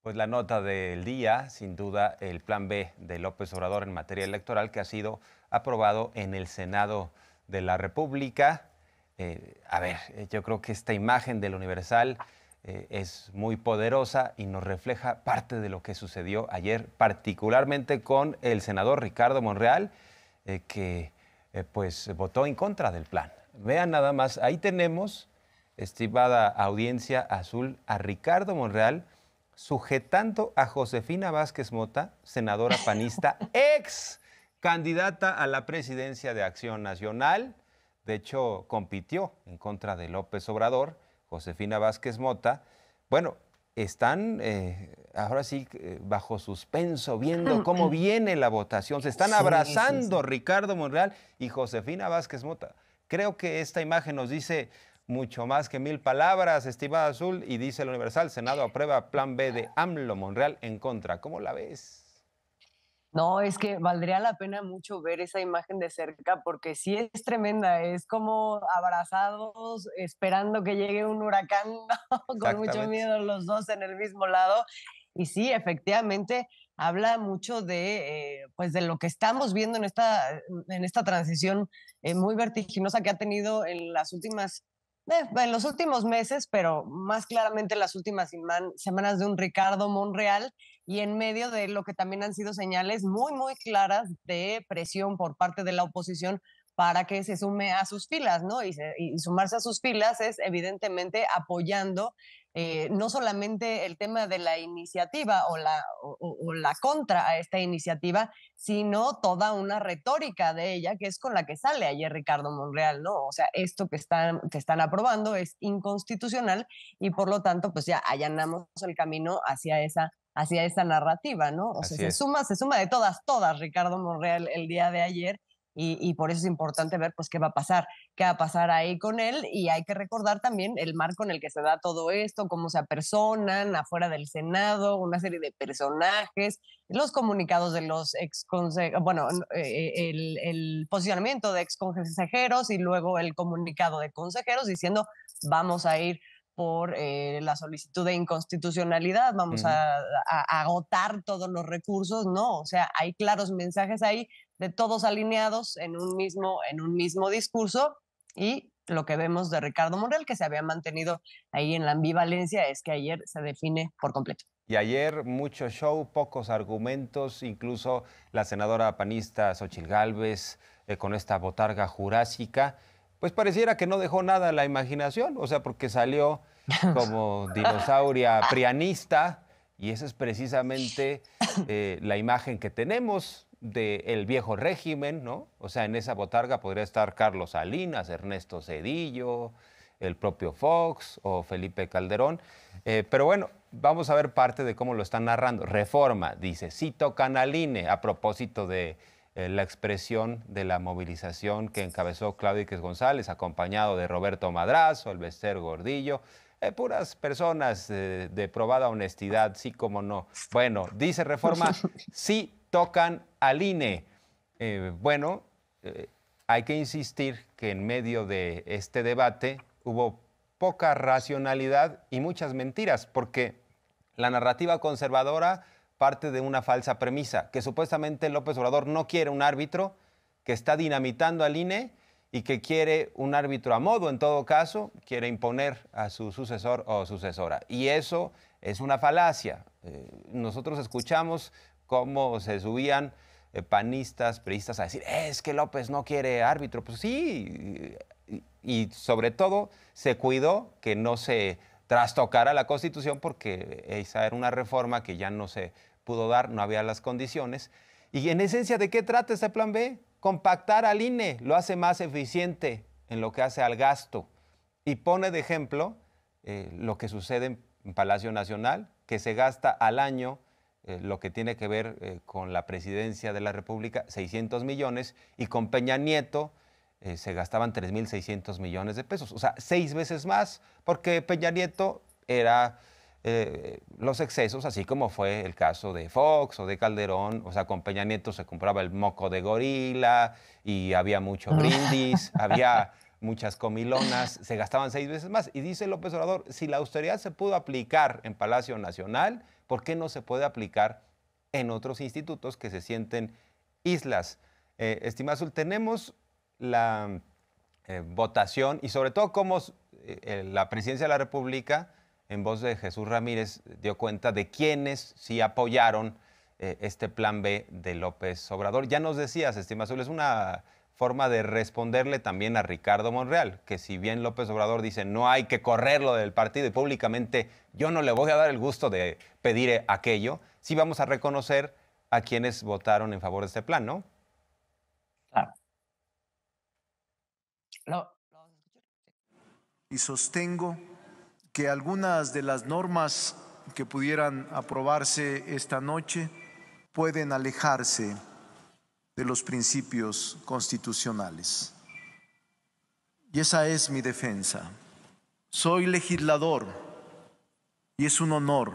Pues la nota del día, sin duda, el plan B de López Obrador en materia electoral que ha sido aprobado en el Senado de la República. Yo creo que esta imagen del Universal es muy poderosa y nos refleja parte de lo que sucedió ayer, particularmente con el senador Ricardo Monreal, que votó en contra del plan. Vean nada más, ahí tenemos, estimada audiencia azul, a Ricardo Monreal sujetando a Josefina Vázquez Mota, senadora panista, ex candidata a la presidencia de Acción Nacional. De hecho, compitió en contra de López Obrador, Josefina Vázquez Mota. Bueno, están ahora sí bajo suspenso, viendo cómo viene la votación. Se están abrazando Ricardo Monreal y Josefina Vázquez Mota. Creo que esta imagen nos dice mucho más que 1000 palabras, estimada Azul, y dice el Universal: Senado aprueba plan B de AMLO, Monreal en contra. ¿Cómo la ves? No, es que valdría la pena mucho ver esa imagen de cerca porque sí es tremenda, es como abrazados esperando que llegue un huracán, ¿no? Con mucho Exactamente. miedo los dos en el mismo lado. Y sí, efectivamente, habla mucho de, pues de lo que estamos viendo en esta transición muy vertiginosa que ha tenido en los últimos meses, pero más claramente en las últimas semanas de un Ricardo Monreal y en medio de lo que también han sido señales muy, muy claras de presión por parte de la oposición para que se sume a sus filas, ¿no? Y sumarse a sus filas es evidentemente apoyando no solamente el tema de la iniciativa o la contra a esta iniciativa, sino toda una retórica de ella, que es con la que sale ayer Ricardo Monreal, ¿no? O sea, esto que están aprobando es inconstitucional y por lo tanto, pues ya allanamos el camino hacia esa narrativa, ¿no? O sea, Así se es. suma, se suma de todas Ricardo Monreal el día de ayer y por eso es importante ver pues qué va a pasar ahí con él y hay que recordar también el marco en el que se da todo esto, cómo se apersonan afuera del Senado, una serie de personajes, los comunicados de los ex bueno, el posicionamiento de ex consejeros y luego el comunicado de consejeros diciendo vamos a ir por la solicitud de inconstitucionalidad, vamos Ujú. a agotar todos los recursos, ¿no? O sea, hay claros mensajes ahí de todos alineados en un mismo discurso y lo que vemos de Ricardo Monreal, que se había mantenido ahí en la ambivalencia, es que ayer se define por completo. Y ayer mucho show, pocos argumentos, incluso la senadora panista Xóchitl Gálvez con esta botarga jurásica, pues pareciera que no dejó nada a la imaginación, o sea, porque salió como dinosauria prianista y esa es precisamente la imagen que tenemos del viejo régimen, ¿no? O sea, en esa botarga podría estar Carlos Salinas, Ernesto Zedillo, el propio Fox o Felipe Calderón. Pero bueno, vamos a ver parte de cómo lo están narrando. Reforma, dice, sí tocan al INE a propósito de la expresión de la movilización que encabezó Claudio X González, acompañado de Roberto Madrazo, el Bester Gordillo, puras personas de probada honestidad, sí como no. Bueno, dice Reforma, sí tocan al INE. Bueno, hay que insistir que en medio de este debate hubo poca racionalidad y muchas mentiras, porque la narrativa conservadora parte de una falsa premisa, que supuestamente López Obrador no quiere un árbitro, que está dinamitando al INE y que quiere un árbitro a modo, en todo caso, quiere imponer a su sucesor o sucesora. Y eso es una falacia. Nosotros escuchamos cómo se subían panistas, priistas a decir, es que López no quiere árbitro. Pues sí, y sobre todo se cuidó que no se trastocara la Constitución porque esa era una reforma que ya no se pudo dar, no había las condiciones. Y en esencia, ¿de qué trata este plan B? Compactar al INE, lo hace más eficiente en lo que hace al gasto. Y pone de ejemplo lo que sucede en Palacio Nacional, que se gasta al año lo que tiene que ver con la presidencia de la República, 600 millones, y con Peña Nieto se gastaban 3.600 millones de pesos, o sea, 6 veces más, porque Peña Nieto era los excesos, así como fue el caso de Fox o de Calderón, o sea, con Peña Nieto se compraba el moco de gorila y había mucho brindis, había muchas comilonas, se gastaban 6 veces más. Y dice López Obrador, si la austeridad se pudo aplicar en Palacio Nacional, ¿por qué no se puede aplicar en otros institutos que se sienten islas? Estimado Azul, tenemos la votación y sobre todo cómo la Presidencia de la República, en voz de Jesús Ramírez, dio cuenta de quiénes sí apoyaron este plan B de López Obrador. Ya nos decías, estimado Azul, es una forma de responderle también a Ricardo Monreal, que si bien López Obrador dice no hay que correrlo del partido y públicamente yo no le voy a dar el gusto de pedir aquello, sí vamos a reconocer a quienes votaron en favor de este plan, ¿no? Claro. Y sostengo que algunas de las normas que pudieran aprobarse esta noche pueden alejarse de los principios constitucionales. Y esa es mi defensa. Soy legislador y es un honor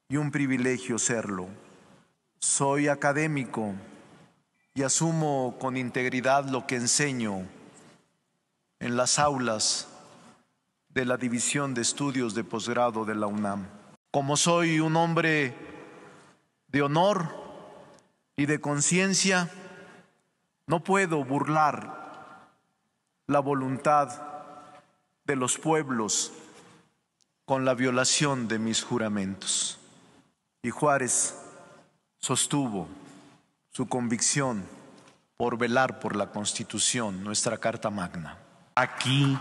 y un privilegio serlo. Soy académico y asumo con integridad lo que enseño en las aulas de la División de Estudios de Posgrado de la UNAM. Como soy un hombre de honor y de conciencia, no puedo burlar la voluntad de los pueblos con la violación de mis juramentos. Y Juárez sostuvo su convicción por velar por la Constitución, nuestra Carta Magna. Aquí,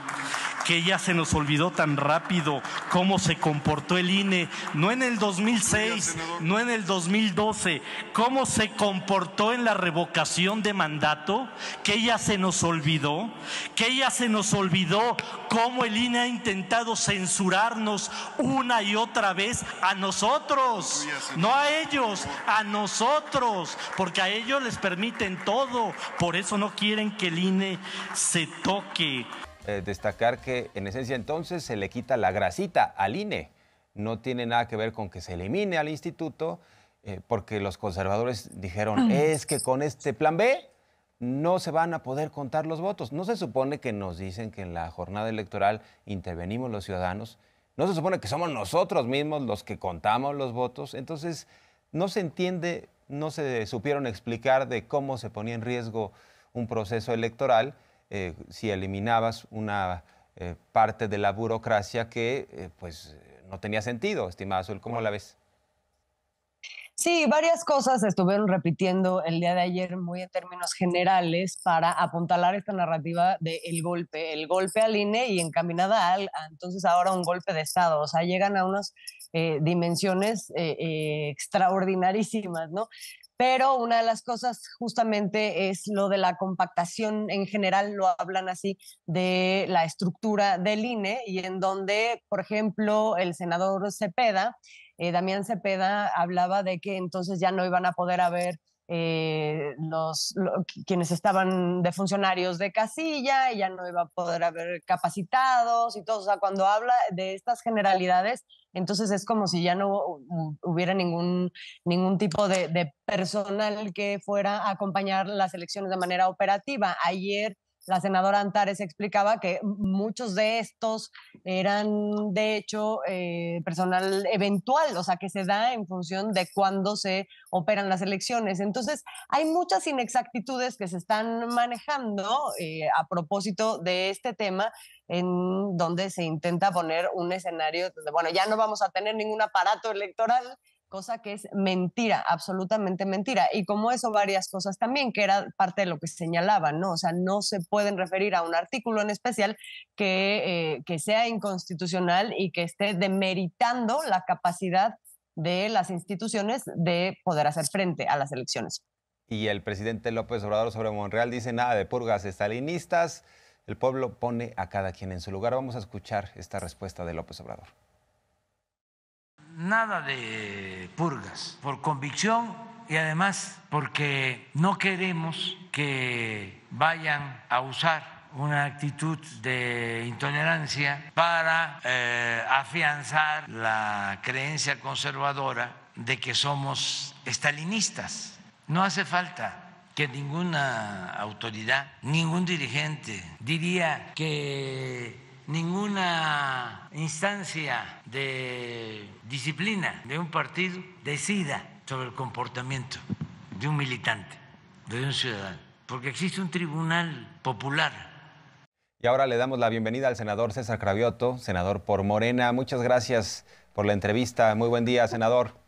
que ya se nos olvidó tan rápido cómo se comportó el INE, no en el 2006, no en el 2012, cómo se comportó en la revocación de mandato, que ya se nos olvidó, cómo el INE ha intentado censurarnos una y otra vez a nosotros, no a ellos, a nosotros, porque a ellos les permiten todo, por eso no quieren que el INE se toque. Destacar que en esencia entonces se le quita la grasita al INE. No tiene nada que ver con que se elimine al instituto, porque los conservadores dijeron, es que con este plan B no se van a poder contar los votos. No se supone que nos dicen que en la jornada electoral intervenimos los ciudadanos. No se supone que somos nosotros mismos los que contamos los votos. Entonces no se entiende, no se supieron explicar de cómo se ponía en riesgo un proceso electoral si eliminabas una parte de la burocracia que pues no tenía sentido, estimada Azul. ¿Cómo la ves? Sí, varias cosas se estuvieron repitiendo el día de ayer muy en términos generales para apuntalar esta narrativa del golpe al INE y encaminada entonces ahora un golpe de Estado. O sea, llegan a unas dimensiones extraordinarísimas, ¿no? Pero una de las cosas justamente es lo de la compactación en general, lo hablan así, de la estructura del INE y en donde, por ejemplo, el senador Cepeda, Damián Cepeda, hablaba de que entonces ya no iban a poder haber quienes estaban de funcionarios de casilla, y ya no iba a poder haber capacitados y todo. O sea, cuando habla de estas generalidades, entonces es como si ya no hubiera ningún tipo de personal que fuera a acompañar las elecciones de manera operativa. Ayer la senadora Antares explicaba que muchos de estos eran, de hecho, personal eventual, o sea, que se da en función de cuándo se operan las elecciones. Entonces, hay muchas inexactitudes que se están manejando a propósito de este tema, en donde se intenta poner un escenario donde, bueno, ya no vamos a tener ningún aparato electoral, cosa que es mentira, absolutamente mentira. Y como eso, varias cosas también, que era parte de lo que señalaban, ¿no? O sea, no se pueden referir a un artículo en especial que sea inconstitucional y que esté demeritando la capacidad de las instituciones de poder hacer frente a las elecciones. Y el presidente López Obrador sobre Monreal dice nada de purgas estalinistas, el pueblo pone a cada quien en su lugar. Vamos a escuchar esta respuesta de López Obrador. Nada de purgas, por convicción y además porque no queremos que vayan a usar una actitud de intolerancia para afianzar la creencia conservadora de que somos estalinistas. No hace falta que ninguna autoridad, ningún dirigente, diría que ninguna instancia de disciplina de un partido decida sobre el comportamiento de un militante, de un ciudadano, porque existe un tribunal popular. Y ahora le damos la bienvenida al senador César Cravioto, senador por Morena. Muchas gracias por la entrevista. Muy buen día, senador.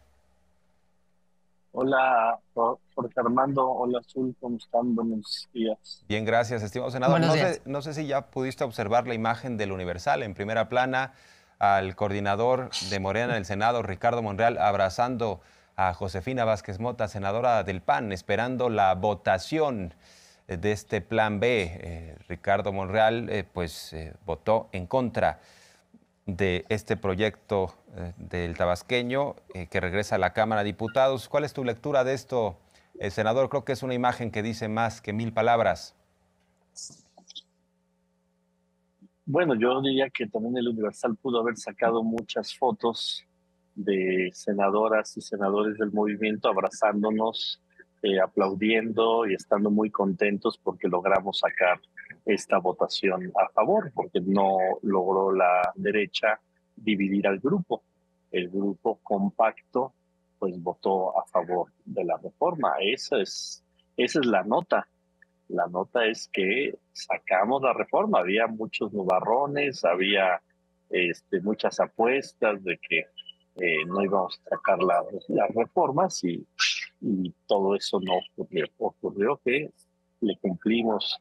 Hola, Jorge Armando. Hola, Azul. ¿Cómo están? Buenos días. Bien, gracias, estimado senador. Buenos días. No sé si ya pudiste observar la imagen del Universal en primera plana, al coordinador de Morena en el Senado, Ricardo Monreal, abrazando a Josefina Vázquez Mota, senadora del PAN, esperando la votación de este plan B. Ricardo Monreal votó en contra de este proyecto del tabasqueño que regresa a la Cámara de Diputados. ¿Cuál es tu lectura de esto, senador? Creo que es una imagen que dice más que 1000 palabras. Bueno, yo diría que también el Universal pudo haber sacado muchas fotos de senadoras y senadores del movimiento abrazándonos, aplaudiendo y estando muy contentos porque logramos sacar esta votación a favor, porque no logró la derecha dividir al grupo. El grupo compacto pues votó a favor de la reforma. Esa es la nota. La nota es que sacamos la reforma. Había muchos nubarrones, había muchas apuestas de que no íbamos a sacar las reformas y todo eso no ocurrió. Ocurrió que le cumplimos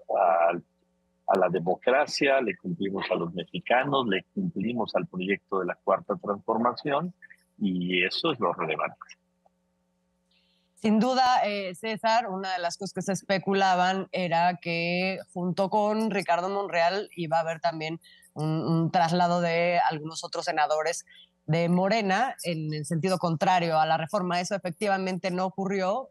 a la democracia, le cumplimos a los mexicanos, le cumplimos al proyecto de la Cuarta Transformación y eso es lo relevante. Sin duda, César, una de las cosas que se especulaban era que junto con Ricardo Monreal iba a haber también un traslado de algunos otros senadores de Morena en el sentido contrario a la reforma. Eso efectivamente no ocurrió.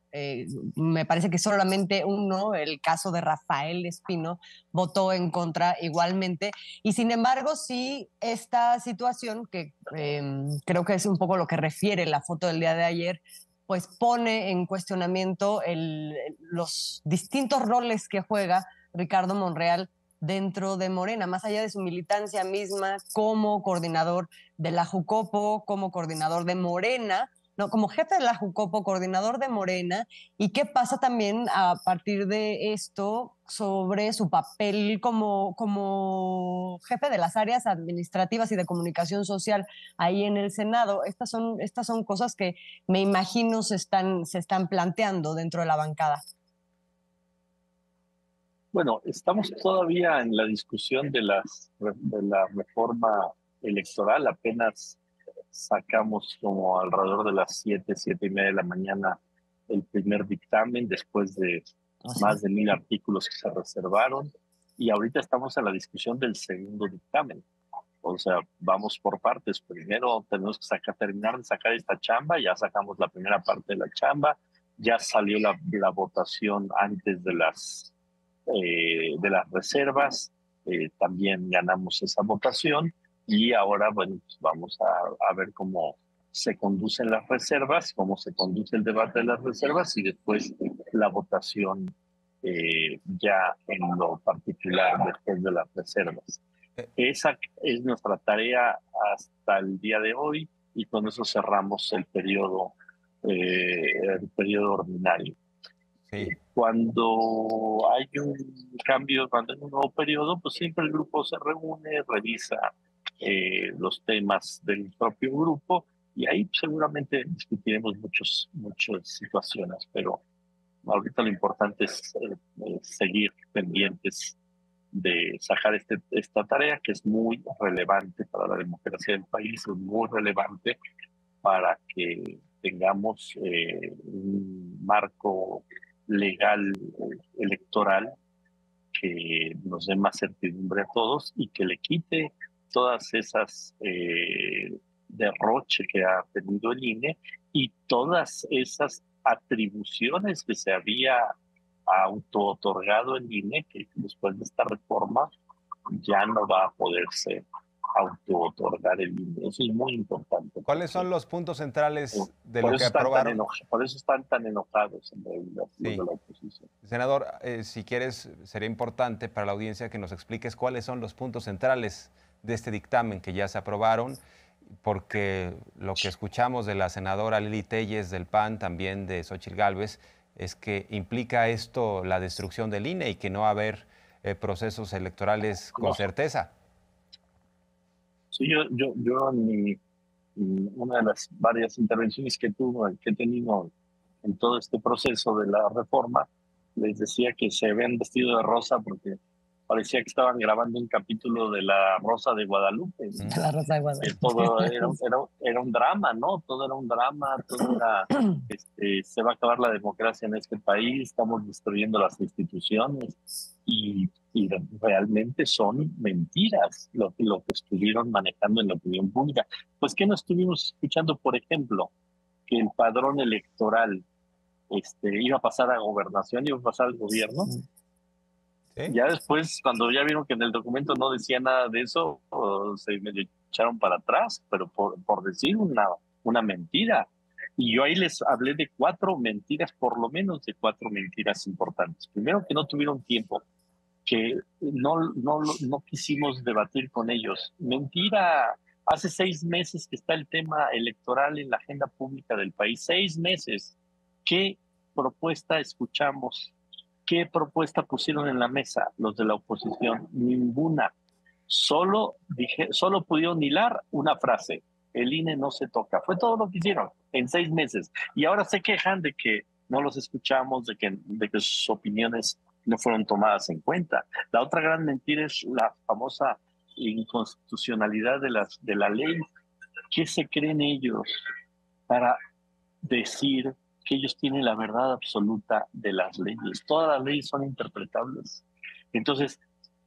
Me parece que solamente uno, el caso de Rafael Espino, votó en contra igualmente. Y sin embargo, sí, esta situación, que creo que es un poco lo que refiere la foto del día de ayer, pues pone en cuestionamiento los distintos roles que juega Ricardo Monreal dentro de Morena, más allá de su militancia misma como coordinador de la Jucopo, como coordinador de Morena, no, como jefe de la Jucopo, coordinador de Morena, y qué pasa también a partir de esto sobre su papel como jefe de las áreas administrativas y de comunicación social ahí en el Senado. Estas son cosas que me imagino se están planteando dentro de la bancada. Bueno, estamos todavía en la discusión de la reforma electoral. Apenas sacamos como alrededor de las 7:30 de la mañana el primer dictamen después de más de 1000 artículos que se reservaron y ahorita estamos en la discusión del segundo dictamen. O sea, vamos por partes. Primero tenemos que terminar de sacar esta chamba. Ya sacamos la primera parte de la chamba. Ya salió la votación antes de las reservas. También ganamos esa votación. Y ahora, bueno, pues vamos a ver cómo se conducen las reservas, cómo se conduce el debate de las reservas y después la votación ya en lo particular después de las reservas. Esa es nuestra tarea hasta el día de hoy y con eso cerramos el periodo ordinario. Sí. Cuando hay un cambio, cuando hay un nuevo periodo, pues siempre el grupo se reúne, revisa los temas del propio grupo y ahí seguramente discutiremos muchas situaciones, pero ahorita lo importante es seguir pendientes de sacar esta tarea que es muy relevante para la democracia del país, es muy relevante para que tengamos un marco legal electoral que nos dé más certidumbre a todos y que le quite todas esas derroche que ha tenido el INE y todas esas atribuciones que se había auto-otorgado el INE, que después de esta reforma ya no va a poderse auto-otorgar el INE. Eso es muy importante. ¿Cuáles son los puntos centrales de Por lo eso que aprobaron? por eso están tan enojados en realidad los de la oposición. Senador, si quieres, sería importante para la audiencia que nos expliques cuáles son los puntos centrales de este dictamen que ya se aprobaron, porque lo que escuchamos de la senadora Lili Téllez del PAN, también de Xóchitl Gálvez, es que implica esto la destrucción del INE y que no va a haber procesos electorales con certeza. Sí, yo en una de las varias intervenciones que he tenido en todo este proceso de la reforma, les decía que se habían vestido de rosa porque parecía que estaban grabando un capítulo de La Rosa de Guadalupe. De La Rosa de Guadalupe. Todo era un drama, ¿no? Todo era un drama, todo era, se va a acabar la democracia en este país, estamos destruyendo las instituciones y realmente son mentiras lo que estuvieron manejando en la opinión pública. Pues, ¿qué no estuvimos escuchando, por ejemplo? Que el padrón electoral iba a pasar a gobernación, iba a pasar al gobierno. ¿Sí? Ya después, cuando ya vieron que en el documento no decía nada de eso, se me echaron para atrás, pero por decir una mentira. Y yo ahí les hablé de 4 mentiras, por lo menos de 4 mentiras importantes. Primero, que no tuvieron tiempo, que no quisimos debatir con ellos. Mentira. Hace 6 meses que está el tema electoral en la agenda pública del país. 6 meses. ¿Qué propuesta escuchamos? ¿Qué propuesta pusieron en la mesa los de la oposición? Ninguna. Solo pudieron hilar una frase: el INE no se toca. Fue todo lo que hicieron en 6 meses. Y ahora se quejan de que no los escuchamos, de que sus opiniones no fueron tomadas en cuenta. La otra gran mentira es la famosa inconstitucionalidad de la ley. ¿Qué se creen ellos para decir que ellos tienen la verdad absoluta de las leyes? Todas las leyes son interpretables. Entonces,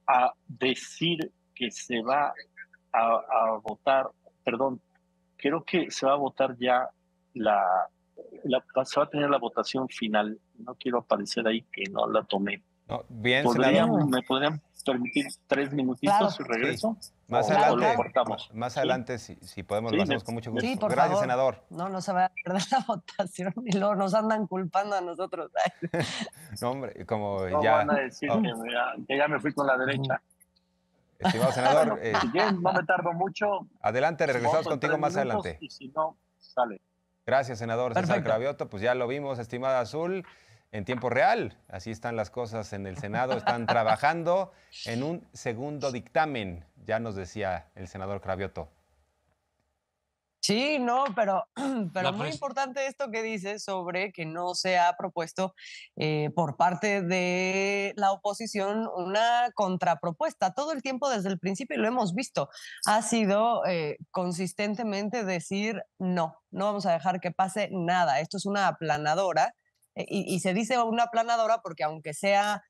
a decir que se va a votar, perdón, creo que se va a votar ya se va a tener la votación final. No quiero aparecer ahí que no la tomé. No, bien, senador. ¿Me podrían permitir 3 minutitos y regreso? Sí. Más adelante, si podemos, lo hacemos con mucho gusto. Sí, por Gracias, favor. senador. No se va a perder la votación y luego nos andan culpando a nosotros. No, hombre, como no ya... van a decir que ya me fui con la derecha. Estimado senador... si bien no me tardo mucho... Adelante, regresamos contigo más adelante. Y si no, sale. Gracias, senador César Cravioto. Pues ya lo vimos, estimada Azul, en tiempo real. Así están las cosas en el Senado. Están trabajando en un segundo dictamen, ya nos decía el senador Cravioto. Sí, no, pero muy importante esto que dices sobre que no se ha propuesto por parte de la oposición una contrapropuesta. Todo el tiempo, desde el principio, y lo hemos visto, ha sido consistentemente decir no vamos a dejar que pase nada. Esto es una aplanadora. Y se dice una aplanadora porque aunque sean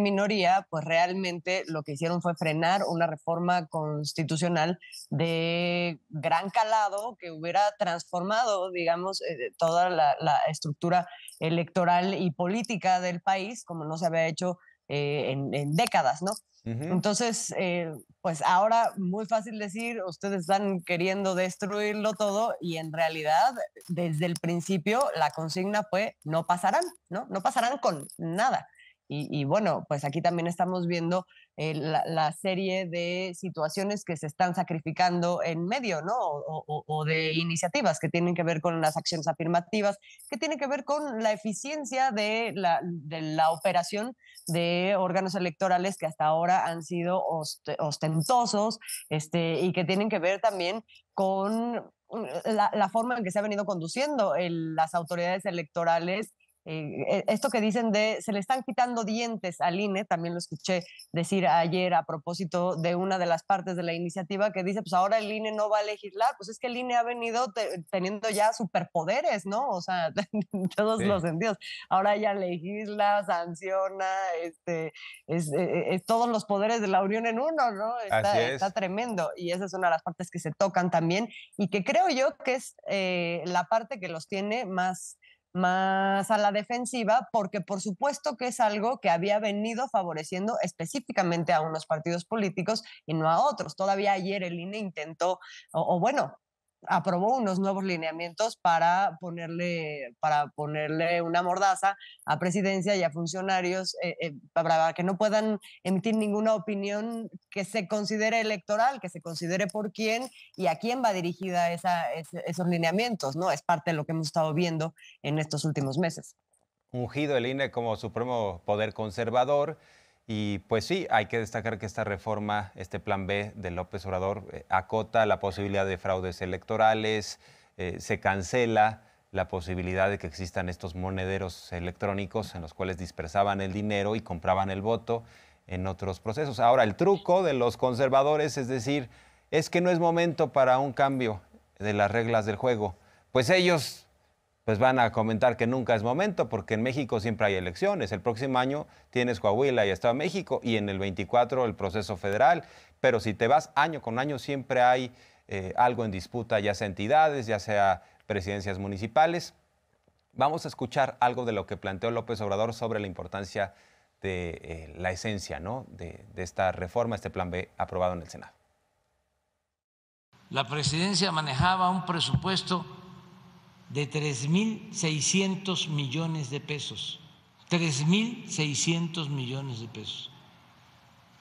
minoría, pues realmente lo que hicieron fue frenar una reforma constitucional de gran calado que hubiera transformado, digamos, toda la estructura electoral y política del país, como no se había hecho en décadas, ¿no? Entonces, pues ahora muy fácil decir, ustedes están queriendo destruirlo todo y en realidad desde el principio la consigna fue no pasarán, ¿no? No pasarán con nada. Y bueno, pues aquí también estamos viendo la serie de situaciones que se están sacrificando en medio, ¿no? O de iniciativas que tienen que ver con las acciones afirmativas, que tienen que ver con la eficiencia de la operación de órganos electorales que hasta ahora han sido ostentosos, y que tienen que ver también con la forma en que se ha venido conduciendo las autoridades electorales. Esto que dicen se le están quitando dientes al INE, también lo escuché decir ayer a propósito de una de las partes de la iniciativa que dice, pues ahora el INE no va a legislar, pues es que el INE ha venido teniendo ya superpoderes, ¿no? O sea, en todos los sentidos. Ahora ya legisla, sanciona, es todos los poderes de la Unión en uno, ¿no? Está tremendo y esa es una de las partes que se tocan también y que creo yo que es la parte que los tiene más más a la defensiva, porque por supuesto que es algo que había venido favoreciendo específicamente a unos partidos políticos y no a otros. Todavía ayer el INE intentó, o bueno, aprobó unos nuevos lineamientos para ponerle una mordaza a presidencia y a funcionarios para que no puedan emitir ninguna opinión que se considere electoral, que se considere por quién y a quién va dirigida esos lineamientos, ¿no? Es parte de lo que hemos estado viendo en estos últimos meses. Ungido el INE como supremo poder conservador. Y pues sí, hay que destacar que esta reforma, este plan B de López Obrador, acota la posibilidad de fraudes electorales, se cancela la posibilidad de que existan estos monederos electrónicos en los cuales dispersaban el dinero y compraban el voto en otros procesos. Ahora, el truco de los conservadores es decir, es que no es momento para un cambio de las reglas del juego. Pues ellos pues van a comentar que nunca es momento, porque en México siempre hay elecciones. El próximo año tienes Coahuila y Estado de México, y en el 24 el proceso federal. Pero si te vas año con año, siempre hay algo en disputa, ya sea entidades, ya sea presidencias municipales. Vamos a escuchar algo de lo que planteó López Obrador sobre la importancia de la esencia, ¿no?, de esta reforma, este plan B aprobado en el Senado. La presidencia manejaba un presupuesto de 3.600 millones de pesos. 3.600 millones de pesos.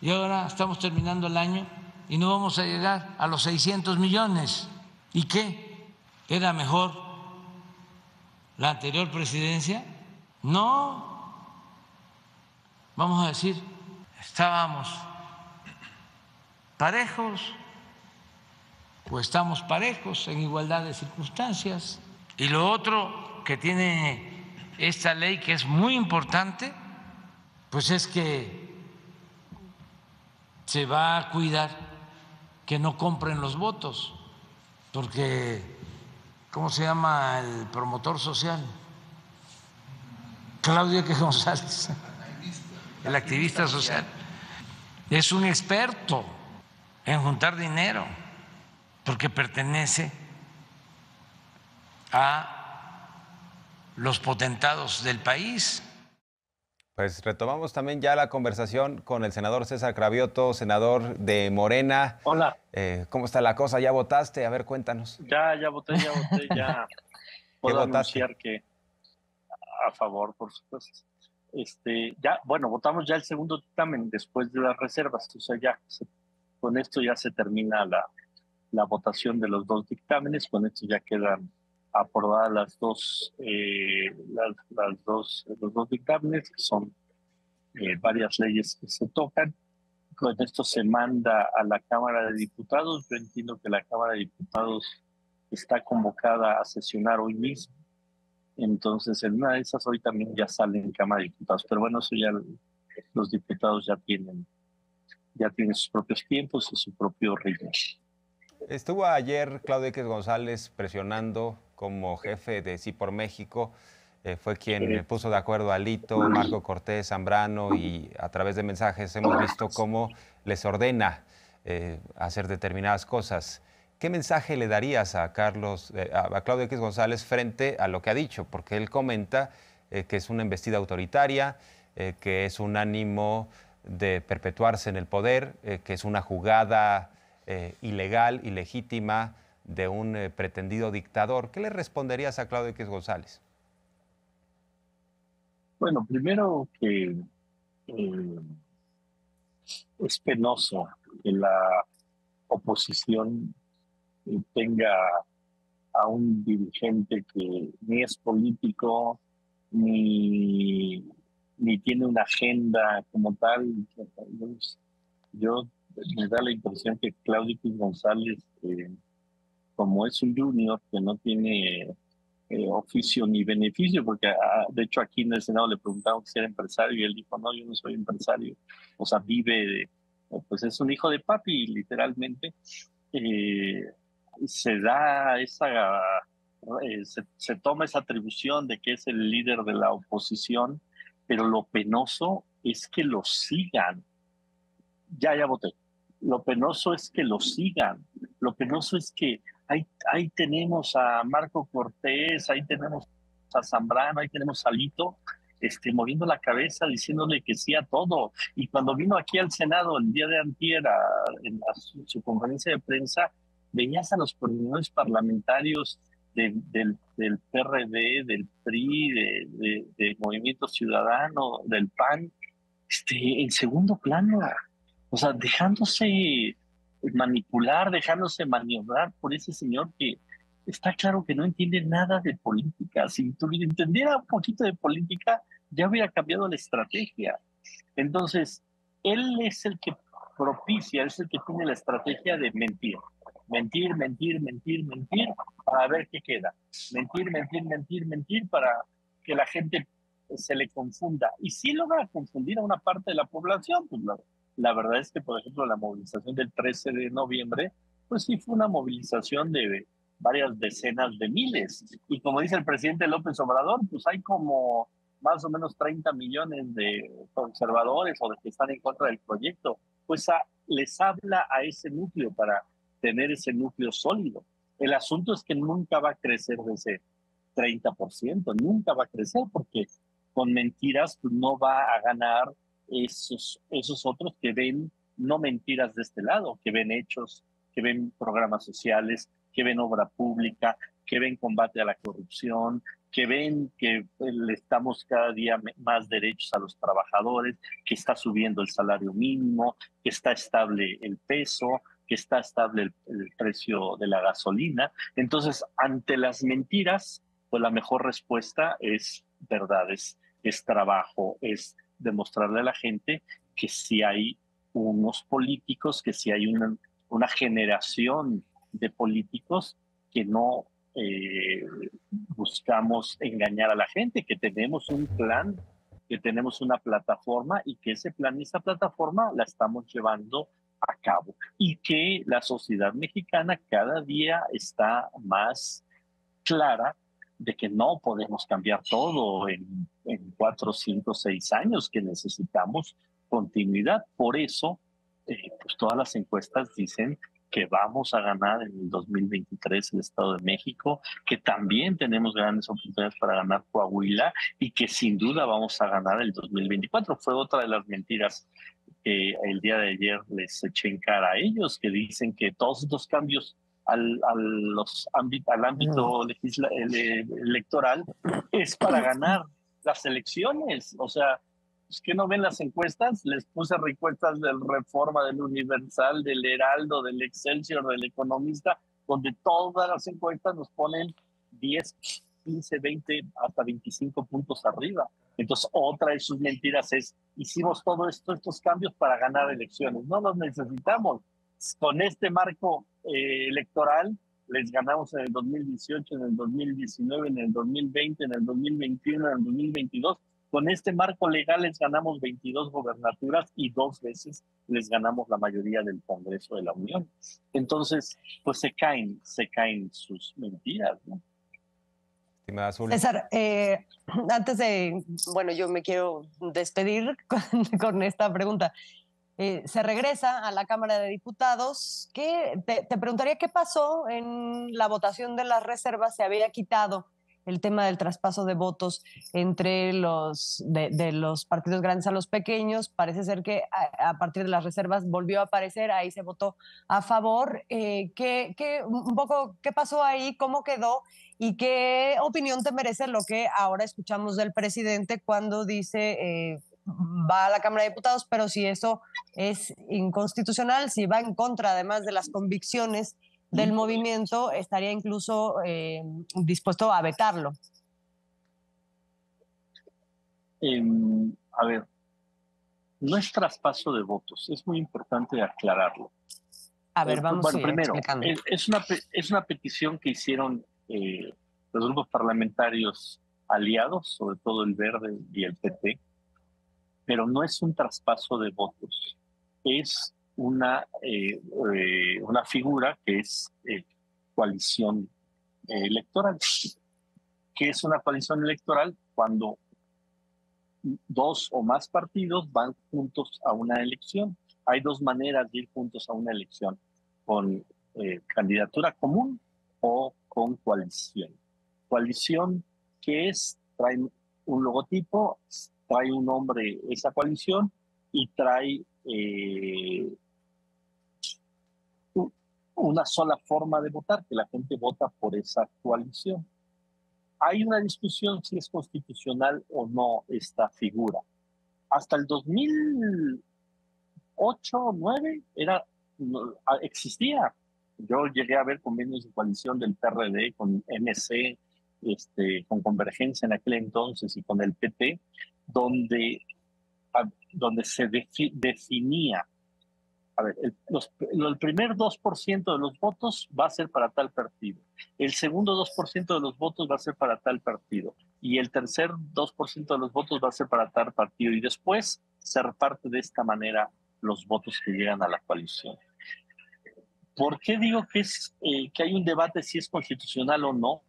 Y ahora estamos terminando el año y no vamos a llegar a los 600 millones. ¿Y qué? ¿Era mejor la anterior presidencia? No. Vamos a decir, estábamos parejos o estamos parejos en igualdad de circunstancias. Y lo otro que tiene esta ley, que es muy importante, pues es que se va a cuidar que no compren los votos, porque, ¿cómo se llama el promotor social? Claudio X González, el activista social, es un experto en juntar dinero, porque pertenece a los potentados del país. Pues retomamos también ya la conversación con el senador César Cravioto, senador de Morena. Hola. ¿Cómo está la cosa? ¿Ya votaste? A ver, cuéntanos. Ya voté, ya puedo anunciar que a favor, por supuesto. Votamos ya el segundo dictamen después de las reservas, o sea, con esto ya se termina la votación de los dos dictámenes, con esto ya quedan aprobadas los dos dictámenes, que son varias leyes que se tocan. Con esto se manda a la Cámara de Diputados. Yo entiendo que la Cámara de Diputados está convocada a sesionar hoy mismo. Entonces, en una de esas hoy también ya sale en Cámara de Diputados. Pero bueno, eso ya los diputados ya tienen sus propios tiempos y su propio ritmo. Estuvo ayer Claudio X González presionando como jefe de Sí por México. Fue quien puso de acuerdo a Alito, Marco Cortés, Zambrano, y a través de mensajes hemos visto cómo les ordena hacer determinadas cosas. ¿Qué mensaje le darías a Claudio X González frente a lo que ha dicho? Porque él comenta que es una embestida autoritaria, que es un ánimo de perpetuarse en el poder, que es una jugada ilegal, ilegítima de un pretendido dictador. ¿Qué le responderías a Claudio X González? Bueno, primero que es penoso que la oposición tenga a un dirigente que ni es político, ni tiene una agenda como tal. Yo me da la impresión que Claudio X González, como es un junior que no tiene oficio ni beneficio, porque de hecho aquí en el Senado le preguntaron si era empresario y él dijo, no, yo no soy empresario, o sea, pues es un hijo de papi, literalmente. Se da se toma esa atribución de que es el líder de la oposición, pero lo penoso es que lo sigan. Ya voté. Lo penoso es que lo sigan. Lo penoso es que ahí tenemos a Marco Cortés, ahí tenemos a Zambrano, ahí tenemos a Alito, moviendo la cabeza, diciéndole que sí a todo. Y cuando vino aquí al Senado el día de antier, su conferencia de prensa, veías a los coordinadores parlamentarios del PRD, del PRI, de Movimiento Ciudadano, del PAN, en segundo plano, o sea, dejándose manipular, dejándose maniobrar por ese señor que está claro que no entiende nada de política. Si entendiera un poquito de política, ya hubiera cambiado la estrategia. Entonces, él es el que propicia, es el que tiene la estrategia de mentir. Mentir, mentir, mentir, mentir, para ver qué queda. Mentir, mentir, mentir, mentir, para que la gente se le confunda. Y si logra confundir a una parte de la población, pues la verdad es que, por ejemplo, la movilización del 13 de noviembre, pues sí fue una movilización de varias decenas de miles. Y como dice el presidente López Obrador, pues hay como más o menos 30 millones de conservadores o de que están en contra del proyecto. Pues les habla a ese núcleo para tener ese núcleo sólido. El asunto es que nunca va a crecer de ese 30%, nunca va a crecer porque con mentiras pues, no va a ganar esos otros que ven no mentiras de este lado, que ven hechos, que ven programas sociales, que ven obra pública, que ven combate a la corrupción, que ven que le damos cada día más derechos a los trabajadores, que está subiendo el salario mínimo, que está estable el peso, que está estable el precio de la gasolina. Entonces, ante las mentiras, pues la mejor respuesta es verdades, es trabajo, es demostrarle a la gente que sí hay unos políticos, que sí hay una generación de políticos que no buscamos engañar a la gente, que tenemos un plan, que tenemos una plataforma y que ese plan y esa plataforma la estamos llevando a cabo y que la sociedad mexicana cada día está más clara de que no podemos cambiar todo en 4, 5, 6 años, que necesitamos continuidad. Por eso, pues todas las encuestas dicen que vamos a ganar en el 2023 el Estado de México, que también tenemos grandes oportunidades para ganar Coahuila y que sin duda vamos a ganar el 2024. Fue otra de las mentiras que el día de ayer les eché en cara a ellos, que dicen que todos estos cambios al ámbito electoral es para ganar las elecciones. O sea, es que no ven las encuestas. Les puse encuestas del Reforma, del Universal, del Heraldo, del Excelsior, del Economista, donde todas las encuestas nos ponen 10, 15, 20, hasta 25 puntos arriba. Entonces, otra de sus mentiras es, hicimos estos cambios para ganar elecciones. No los necesitamos. Con este marco electoral les ganamos en el 2018, en el 2019, en el 2020, en el 2021, en el 2022. Con este marco legal les ganamos 22 gobernaturas y 2 veces les ganamos la mayoría del Congreso de la Unión. Entonces, pues se caen sus mentiras, ¿no? César, antes de, bueno, yo me quiero despedir con esta pregunta. Se regresa a la Cámara de Diputados. Te preguntaría qué pasó en la votación de las reservas. Se había quitado el tema del traspaso de votos entre de los partidos grandes a los pequeños. Parece ser que a partir de las reservas volvió a aparecer, ahí se votó a favor. Un poco, ¿qué pasó ahí? ¿Cómo quedó? ¿Y qué opinión te merece lo que ahora escuchamos del presidente cuando dice va a la Cámara de Diputados, pero si eso es inconstitucional, si va en contra además de las convicciones del movimiento, estaría incluso dispuesto a vetarlo? A ver, no es traspaso de votos, es muy importante aclararlo. A ver, vamos bueno, primero, explicando. Es una petición que hicieron los grupos parlamentarios aliados, sobre todo el Verde y el PP, pero no es un traspaso de votos, es una figura que es coalición electoral. ¿Qué es una coalición electoral? Cuando 2 o más partidos van juntos a una elección. Hay 2 maneras de ir juntos a una elección, con candidatura común o con coalición. Coalición que trae un logotipo, trae un nombre esa coalición y trae una sola forma de votar, que la gente vota por esa coalición. Hay una discusión si es constitucional o no esta figura. Hasta el 2008 o 2009 existía. Yo llegué a ver convenios de coalición del PRD con MC, con Convergencia en aquel entonces y con el PT, donde se definía, a ver, el primer 2% de los votos va a ser para tal partido, el segundo 2% de los votos va a ser para tal partido y el tercer 2% de los votos va a ser para tal partido y después se reparte de esta manera los votos que llegan a la coalición. ¿Por qué digo que hay un debate si es constitucional o no?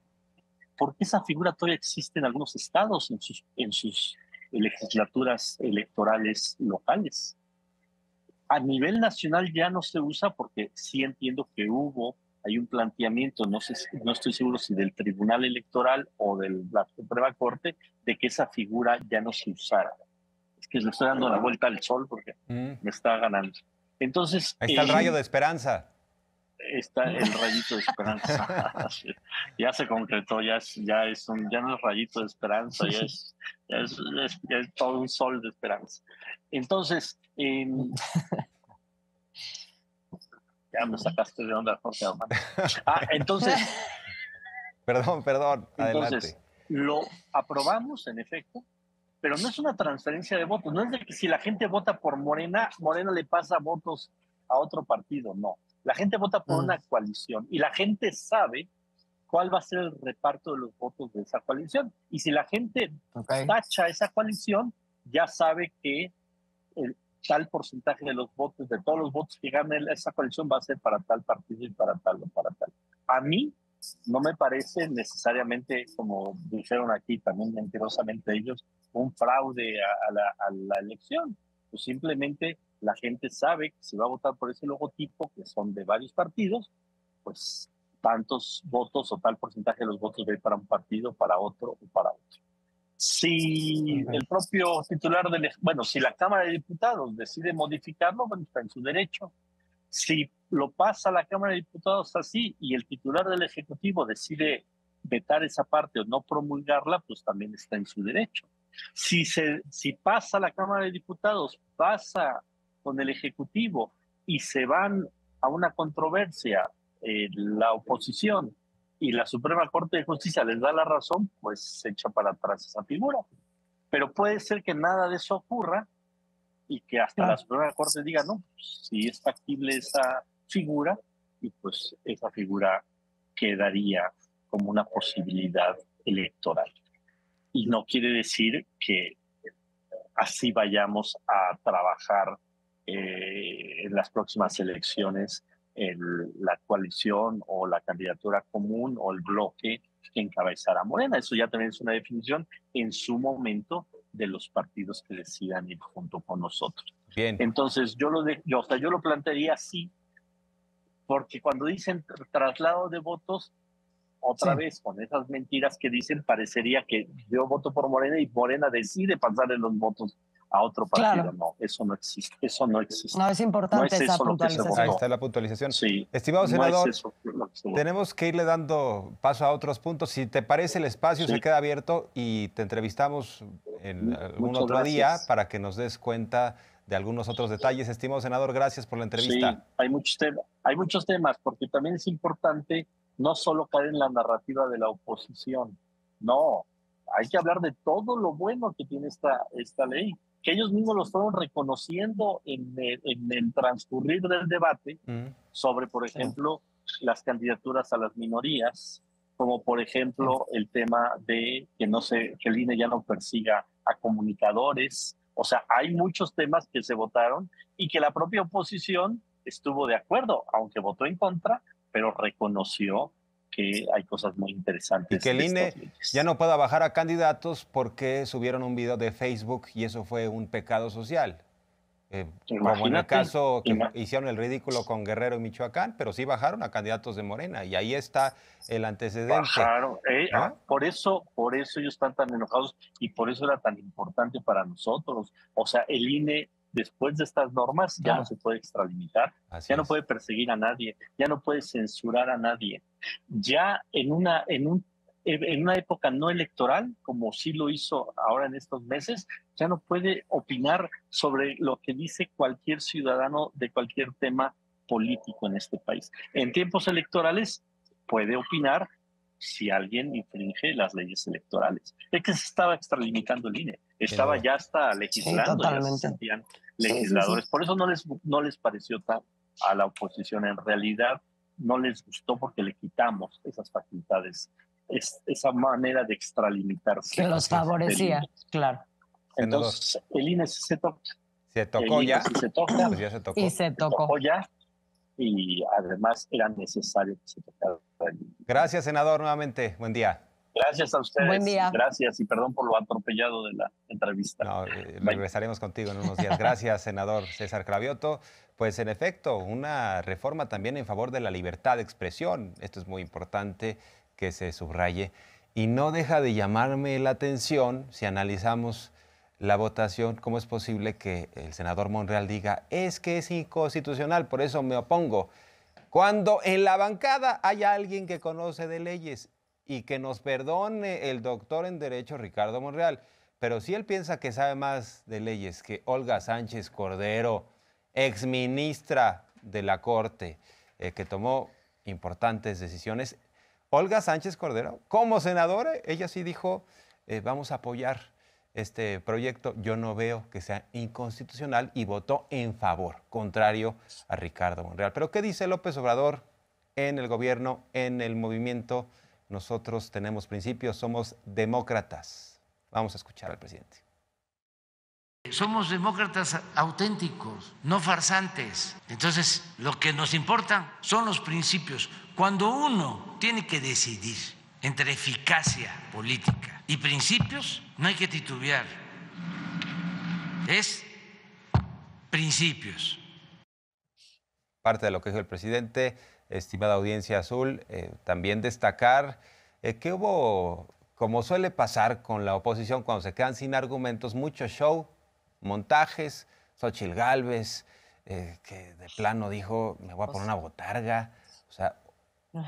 Porque esa figura todavía existe en algunos estados, en sus legislaturas electorales locales. A nivel nacional ya no se usa porque sí entiendo que hay un planteamiento, no estoy seguro si del Tribunal Electoral o de la Suprema Corte, de que esa figura ya no se usara. Es que le estoy dando la vuelta al sol porque me está ganando. Entonces, ahí está el rayo de esperanza. Está el rayito de esperanza. Ya se concretó, ya no es rayito de esperanza, ya es todo un sol de esperanza. Entonces, ya me sacaste de onda, Jorge Armando. Entonces. Perdón, adelante. Entonces, lo aprobamos, en efecto, pero no es una transferencia de votos. No es de que si la gente vota por Morena le pasa votos a otro partido, no. La gente vota por una coalición y la gente sabe cuál va a ser el reparto de los votos de esa coalición. Y si la gente tacha esa coalición, ya sabe que el tal porcentaje de los votos, de todos los votos que gane esa coalición, va a ser para tal partido y para tal o para tal. A mí no me parece necesariamente, como dijeron aquí también mentirosamente ellos, un fraude a la elección. Pues simplemente la gente sabe que si va a votar por ese logotipo, que son de varios partidos, pues tantos votos o tal porcentaje de los votos va a ir para un partido, para otro o para otro. Si el propio titular si la Cámara de Diputados decide modificarlo, bueno, está en su derecho. Si lo pasa a la Cámara de Diputados así y el titular del Ejecutivo decide vetar esa parte o no promulgarla, pues también está en su derecho. Si pasa a la Cámara de Diputados, pasa con el Ejecutivo y se van a una controversia la oposición y la Suprema Corte de Justicia les da la razón, pues se echa para atrás esa figura. Pero puede ser que nada de eso ocurra y que hasta la Suprema Corte diga, no, pues, si es factible esa figura, y pues esa figura quedaría como una posibilidad electoral. Y no quiere decir que así vayamos a trabajar en las próximas elecciones la coalición o la candidatura común o el bloque que encabezará Morena. Eso ya también es una definición en su momento de los partidos que decidan ir junto con nosotros. Bien. Entonces yo lo plantearía así, porque cuando dicen traslado de votos, otra vez con esas mentiras que dicen, parecería que yo voto por Morena y Morena decide pasarle los votos a otro partido. Claro. No, eso no existe. No, es importante esa puntualización. Ahí está la puntualización. Sí, estimado senador, es tenemos que irle dando paso a otros puntos. Si te parece, el espacio se queda abierto y te entrevistamos en algún otro día para que nos des cuenta de algunos otros detalles. Estimado senador, gracias por la entrevista. Sí, hay muchos temas, porque también es importante no solo caer en la narrativa de la oposición. No, hay que hablar de todo lo bueno que tiene esta ley, que ellos mismos lo fueron reconociendo en el transcurrir del debate sobre, por ejemplo, las candidaturas a las minorías, como por ejemplo el tema de que el INE ya no persiga a comunicadores. O sea, hay muchos temas que se votaron y que la propia oposición estuvo de acuerdo, aunque votó en contra, pero reconoció que hay cosas muy interesantes. Y que el INE ya no pueda bajar a candidatos porque subieron un video de Facebook y eso fue un pecado social. Como en el caso que ima- hicieron el ridículo con Guerrero y Michoacán, pero sí bajaron a candidatos de Morena y ahí está el antecedente, bajaron, ¿no? por eso ellos están tan enojados y por eso era tan importante para nosotros. O sea, el INE, después de estas normas, ya no se puede extralimitar, Así ya no es. puede perseguir a nadie, ya no puede censurar a nadie. Ya en una época no electoral, como sí lo hizo ahora en estos meses, ya no puede opinar sobre lo que dice cualquier ciudadano de cualquier tema político en este país. En tiempos electorales puede opinar si alguien infringe las leyes electorales. Es que se estaba extralimitando el INE, estaba ya hasta legislando, ya se sentían legisladores. Por eso no les pareció tan a la oposición. En realidad no les gustó porque le quitamos esas facultades, esa manera de extralimitarse. Que los favorecía, claro. Entonces, el INE se tocó. Se tocó ya. Sí se toca. Pues ya se tocó. Y se tocó ya. Y además era necesario que se tocara. Gracias, senador, nuevamente. Buen día. Gracias a ustedes. Buen día. Gracias y perdón por lo atropellado de la entrevista. No, regresaremos contigo en unos días. Gracias, senador César Cravioto. Pues en efecto, una reforma también en favor de la libertad de expresión. Esto es muy importante que se subraye. Y no deja de llamarme la atención, si analizamos la votación, cómo es posible que el senador Monreal diga, es que es inconstitucional, por eso me opongo. Cuando en la bancada hay alguien que conoce de leyes y que nos perdone el doctor en Derecho Ricardo Monreal, pero si él piensa que sabe más de leyes que Olga Sánchez Cordero, exministra de la Corte, que tomó importantes decisiones. Olga Sánchez Cordero, como senadora, ella sí dijo, vamos a apoyar este proyecto. Yo no veo que sea inconstitucional y votó en favor, contrario a Ricardo Monreal. Pero ¿qué dice López Obrador en el gobierno, en el movimiento? Nosotros tenemos principios, somos demócratas. Vamos a escuchar al presidente. Somos demócratas auténticos, no farsantes. Entonces, lo que nos importa son los principios. Cuando uno tiene que decidir entre eficacia política y principios, no hay que titubear. Es principios. Parte de lo que dijo el presidente, estimada audiencia azul, también destacar que hubo, como suele pasar con la oposición cuando se quedan sin argumentos, mucho show, montajes. Xóchitl Gálvez, que de plano dijo, me voy a poner una botarga. O sea,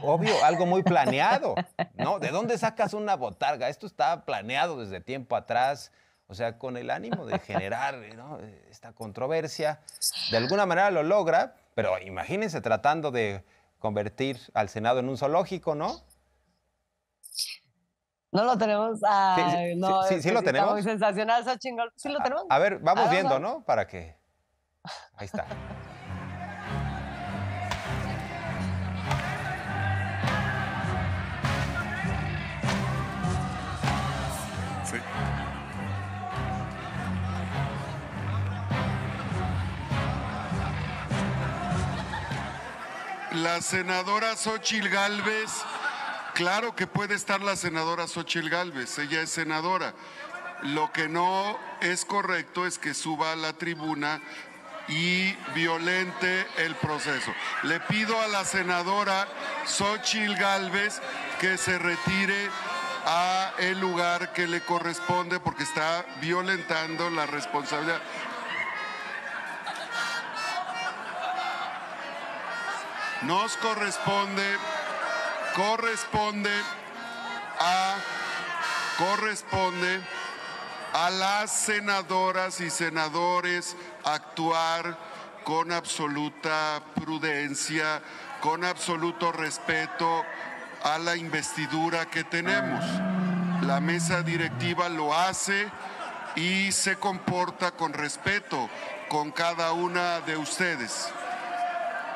obvio, algo muy planeado, ¿no? ¿De dónde sacas una botarga? Esto estaba planeado desde tiempo atrás, o sea, con el ánimo de generar, ¿no?, esta controversia. De alguna manera lo logra, pero imagínense tratando de convertir al Senado en un zoológico, ¿no? No lo tenemos. Ay, no, sí lo tenemos. Está muy sensacional, Xóchitl. Sí lo tenemos. A ver, vamos viendo, ¿no? Para que... Ahí está. Sí. La senadora Xóchitl Gálvez, claro que puede estar la senadora Xóchitl Gálvez, ella es senadora. Lo que no es correcto es que suba a la tribuna y violente el proceso. Le pido a la senadora Xóchitl Gálvez que se retire a el lugar que le corresponde porque está violentando la responsabilidad. Nos corresponde a las senadoras y senadores actuar con absoluta prudencia, con absoluto respeto a la investidura que tenemos. La mesa directiva lo hace y se comporta con respeto con cada una de ustedes.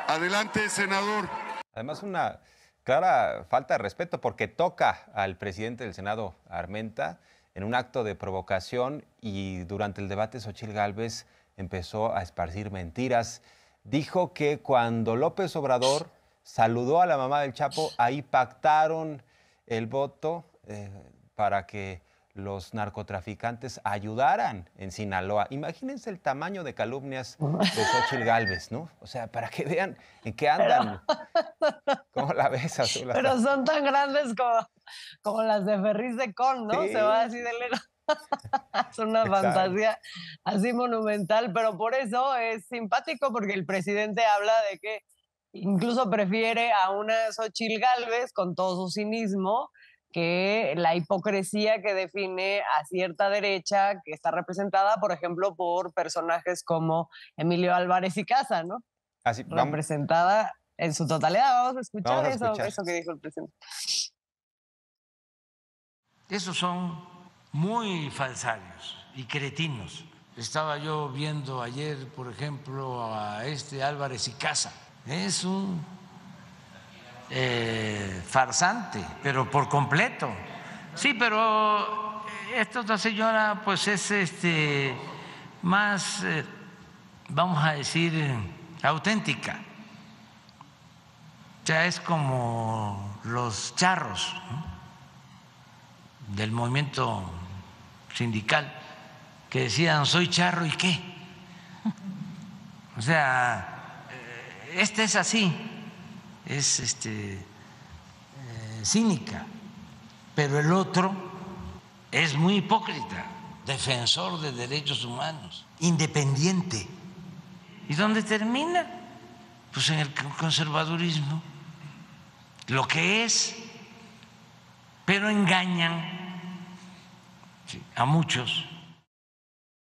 Adelante, senador. Además, una clara falta de respeto porque toca al presidente del Senado, Armenta, en un acto de provocación, y durante el debate Xóchitl Gálvez empezó a esparcir mentiras. Dijo que cuando López Obrador saludó a la mamá del Chapo, ahí pactaron el voto para que los narcotraficantes ayudaran en Sinaloa. Imagínense el tamaño de calumnias de Xóchitl Gálvez, ¿no? O sea, para que vean en qué andan. ¿Cómo la ves, Azul? Pero son tan grandes como las de Ferriz de Con, ¿no? Sí. Se va así de lejos. Es una fantasía así monumental, pero por eso es simpático, porque el presidente habla de que incluso prefiere a una Xóchitl Gálvez con todo su cinismo que la hipocresía que define a cierta derecha que está representada, por ejemplo, por personajes como Emilio Álvarez y Casa, ¿no? Así, vamos, Representada en su totalidad. Vamos a escuchar, Vamos a escuchar. eso que dijo el presidente. Esos son muy falsarios y cretinos. Estaba yo viendo ayer, por ejemplo, a Álvarez y Casa. Es un farsante, pero por completo. Sí, pero esta otra señora pues es más, vamos a decir, auténtica. Ya es como los charros, ¿no?, del movimiento sindical, que decían soy charro y qué. O sea, esta es así, es cínica, pero el otro es muy hipócrita, defensor de derechos humanos, independiente. ¿Y dónde termina? Pues en el conservadurismo, lo que es, pero engañan a muchos